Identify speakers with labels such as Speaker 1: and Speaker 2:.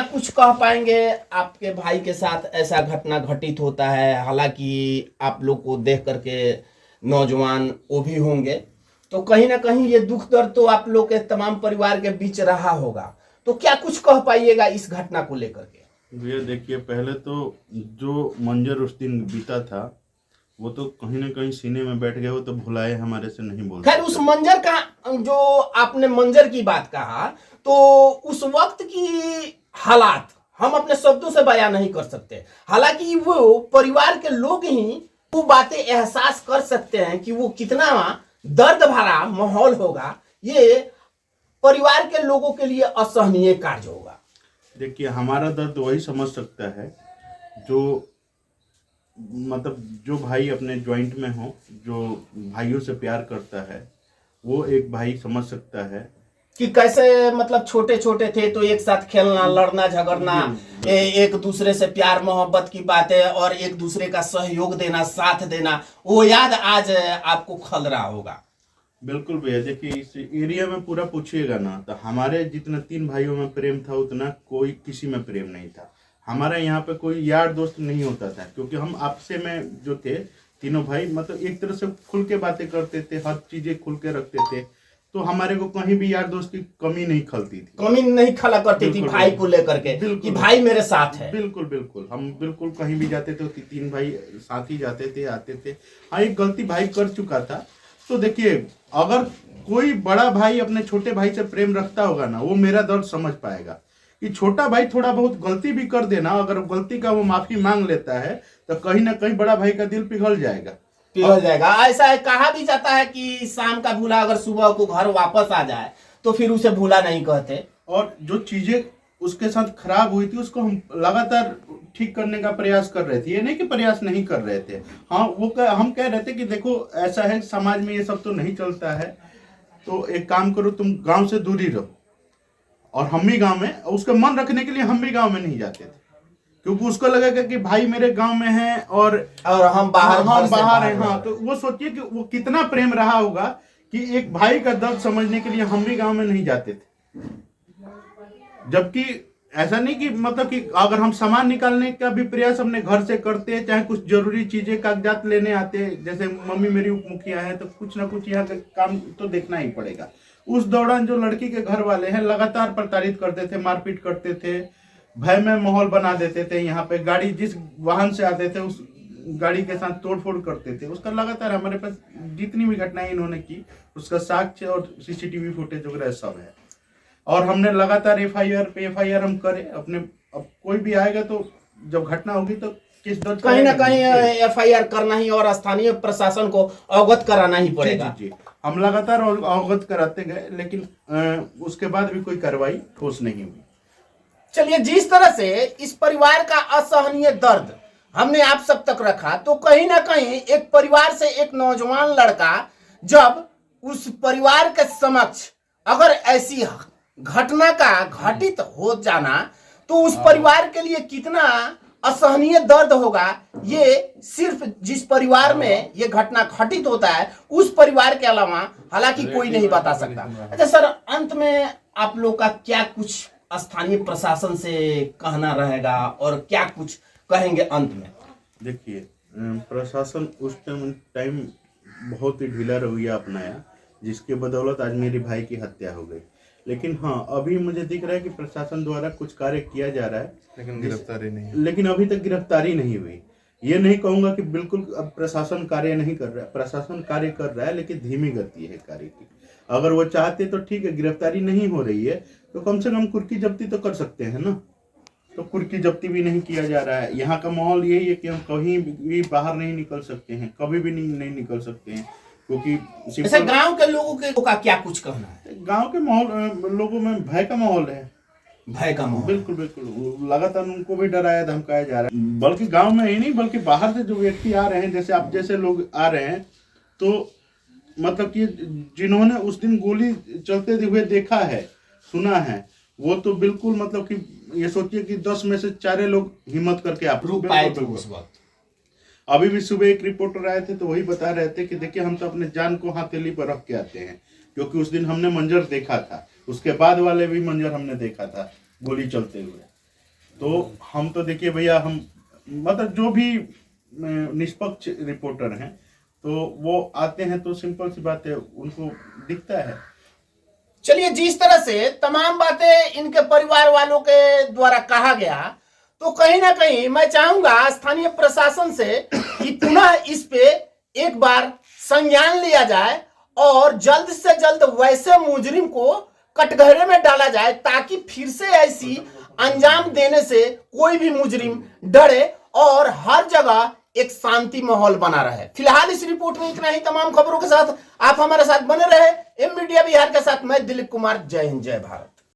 Speaker 1: क्या कुछ कह पाएंगे? आपके भाई के साथ ऐसा घटना घटित होता है, हालांकि आप लोग को देख करके नौजवान वो भी होंगे, तो कहीं ना कहीं ये दुख दर्द तो आप लोग के तमाम परिवार के बीच रहा होगा, तो क्या कुछ कह पाइएगा इस घटना को लेकर के?
Speaker 2: भैया देखिए, पहले तो जो मंजर उस दिन बीता था वो तो कहीं ना कहीं सीने में बैठ गया, वो तो भुलाए हमारे से नहीं बोल
Speaker 1: खैर, उस
Speaker 2: सकते।
Speaker 1: मंजर का, जो आपने मंजर की बात कहा, तो उस वक्त की हालात हम अपने शब्दों से बयां नहीं कर सकते। हालांकि वो परिवार के लोग ही वो बातें एहसास कर सकते हैं कि वो कितना दर्द भरा माहौल होगा। ये परिवार के लोगों के लिए असहनीय कार्य होगा।
Speaker 2: देखिए, हमारा दर्द वही समझ सकता है जो मतलब जो भाई अपने जॉइंट में हो, जो भाइयों से प्यार करता है, वो एक भाई समझ सकता है
Speaker 1: कि कैसे, मतलब छोटे छोटे थे तो एक साथ खेलना, लड़ना झगड़ना, एक दूसरे से प्यार मोहब्बत की बातें और एक दूसरे का सहयोग देना, साथ देना, वो याद आज आपको खल रहा होगा।
Speaker 2: बिल्कुल भैया। देखिए, इस एरिया में पूरा पूछिएगा ना तो हमारे जितना 3 भाइयों में प्रेम था उतना कोई किसी में प्रेम नहीं था। हमारे यहाँ पे कोई यार दोस्त नहीं होता था, क्योंकि हम आपसे में जो थे तीनों भाई, मतलब एक तरह से खुल के बातें करते थे, हर चीजें खुल के रखते थे, तो हमारे को कहीं भी यार दोस्त की कमी नहीं खलती थी।
Speaker 1: कमी नहीं खला करती थी भाई को लेकर के कि भाई मेरे साथ है।
Speaker 2: बिल्कुल बिल्कुल, हम बिल्कुल कहीं भी जाते थे 3 भाई साथ ही जाते थे, आते थे। हाँ, एक गलती भाई कर चुका था। तो देखिए, अगर कोई बड़ा भाई अपने छोटे भाई से प्रेम रखता होगा ना, वो मेरा दर्द समझ पाएगा कि छोटा भाई थोड़ा बहुत गलती भी कर देना, अगर गलती का वो माफी मांग लेता है तो कहीं ना कहीं बड़ा भाई का दिल पिघल जाएगा।
Speaker 1: पिघल जाएगा। ऐसा है, कहा भी जाता है कि शाम का भूला अगर सुबह को घर वापस आ जाए तो फिर उसे भूला नहीं कहते।
Speaker 2: और जो चीजें उसके साथ खराब हुई थी उसको हम लगातार ठीक करने का प्रयास कर रहे थे, ये नहीं कि प्रयास नहीं कर रहे थे। हाँ, हम कह रहे थे कि देखो ऐसा है, समाज में ये सब तो नहीं चलता है, तो एक काम करो, तुम गांव से दूरी रहो। और हम भी गांव में, उसका मन रखने के लिए हम भी गांव में नहीं जाते थे, क्योंकि उसको लगेगा कि भाई मेरे गांव में है और
Speaker 1: हम बाहर,
Speaker 2: हम बाहर हैं। हाँ, तो वो सोचिए कि वो कितना प्रेम रहा होगा कि एक भाई का दर्द समझने के लिए हम भी गांव में नहीं जाते थे। जबकि ऐसा नहीं कि मतलब कि अगर हम सामान निकालने का भी प्रयास अपने घर से करते हैं, चाहे कुछ जरूरी चीजें कागजात लेने आते हैं, जैसे मम्मी मेरी उप मुखिया है तो कुछ ना कुछ यहाँ का काम तो देखना ही पड़ेगा। उस दौरान जो लड़की के घर वाले हैं लगातार प्रताड़ित करते थे, मारपीट करते थे, भय में माहौल बना देते थे। यहाँ पे गाड़ी जिस वाहन से आते थे उस गाड़ी के साथ तोड़फोड़ करते थे। उसका लगातार हमारे पास जितनी भी घटनाएं इन्होंने की उसका साक्ष्य और सीसीटीवी फुटेज वगैरह सब है। और हमने लगातार एफआईआर पे एफआईआर हम करे अपने। अब कोई भी आएगा तो जब घटना होगी तो किस दर्ज
Speaker 1: कहीं ना कहीं एफआईआर करना ही और स्थानीय प्रशासन को अवगत कराना ही पड़ेगा।
Speaker 2: जी, जी, हम लगातार अवगत कराते गए, लेकिन उसके बाद भी कोई कार्रवाई ठोस नहीं हुई।
Speaker 1: चलिए, जिस तरह से इस परिवार का असहनीय दर्द हमने आप सब तक रखा, तो कहीं ना कहीं एक परिवार से एक नौजवान लड़का जब उस परिवार के समक्ष अगर ऐसी घटना का घटित हो जाना, तो उस परिवार के लिए कितना असहनीय दर्द होगा, ये सिर्फ जिस परिवार में ये घटना घटित होता है उस परिवार के अलावा हालांकि कोई नहीं बता सकता। अच्छा सर, अंत में आप लोग का क्या कुछ स्थानीय प्रशासन से कहना रहेगा और क्या कुछ कहेंगे अंत में?
Speaker 2: देखिए, प्रशासन उस टाइम बहुत ही ढीला रवैया अपनाया, जिसके बदौलत आज मेरे भाई की हत्या हो गई। लेकिन हाँ, अभी मुझे दिख रहा है कि प्रशासन द्वारा कुछ कार्य किया जा रहा है, लेकिन अभी तक गिरफ्तारी नहीं हुई। ये नहीं कहूंगा कि बिल्कुल अब प्रशासन कार्य नहीं कर रहा है, प्रशासन कार्य कर रहा है, लेकिन धीमी गति है कार्य की। अगर वो चाहते तो ठीक है, गिरफ्तारी नहीं हो रही है तो कम से कम कुर्की जब्ती तो कर सकते हैं ना। तो कुर्की जब्ती भी नहीं किया जा रहा है। यहाँ का माहौल यही है कि हम कहीं भी बाहर नहीं निकल सकते हैं, कभी भी नहीं निकल सकते हैं, क्योंकि
Speaker 1: गांव के लोगों का क्या कुछ कहना है?
Speaker 2: गांव के माहौल, लोगों में भय का माहौल है।
Speaker 1: भय का माहौल,
Speaker 2: बिल्कुल बिल्कुल, लगातार उनको भी डराया धमकाया जा रहा है। बल्कि गांव में ही नहीं, बल्कि बाहर से जो व्यक्ति आ रहे हैं, जैसे आप जैसे लोग आ रहे हैं, तो मतलब कि जिन्होंने उस दिन गोली चलते हुए देखा है, सुना है, वो तो बिल्कुल मतलब कि ये सोचिए कि 10 में से 4 लोग हिम्मत करके आप
Speaker 1: उस वक्त।
Speaker 2: अभी भी सुबह एक रिपोर्टर आए थे तो वही बता रहे थे कि देखिए, हम तो अपने जान को हथेली पर रख के आते हैं, क्योंकि उस दिन हमने मंजर देखा था, उसके बाद वाले भी मंजर हमने देखा था गोली चलते हुए। तो हम तो देखिए भैया, हम मतलब जो भी निष्पक्ष रिपोर्टर हैं तो वो आते हैं तो सिंपल सी बात है, उनको दिखता है।
Speaker 1: चलिए, जिस तरह से तमाम बातें इनके परिवार वालों के द्वारा कहा गया, तो कहीं ना कहीं मैं चाहूंगा स्थानीय प्रशासन से कि पुनः इस पे एक बार संज्ञान लिया जाए और जल्द से जल्द वैसे मुजरिम को कटघरे में डाला जाए, ताकि फिर से ऐसी अंजाम देने से कोई भी मुजरिम डरे और हर जगह एक शांति माहौल बना रहे। फिलहाल इस रिपोर्ट में इतना ही। तमाम खबरों के साथ आप हमारे साथ बने रहे। एम मीडिया बिहार के साथ मैं दिलीप कुमार। जय हिंद, जय भारत।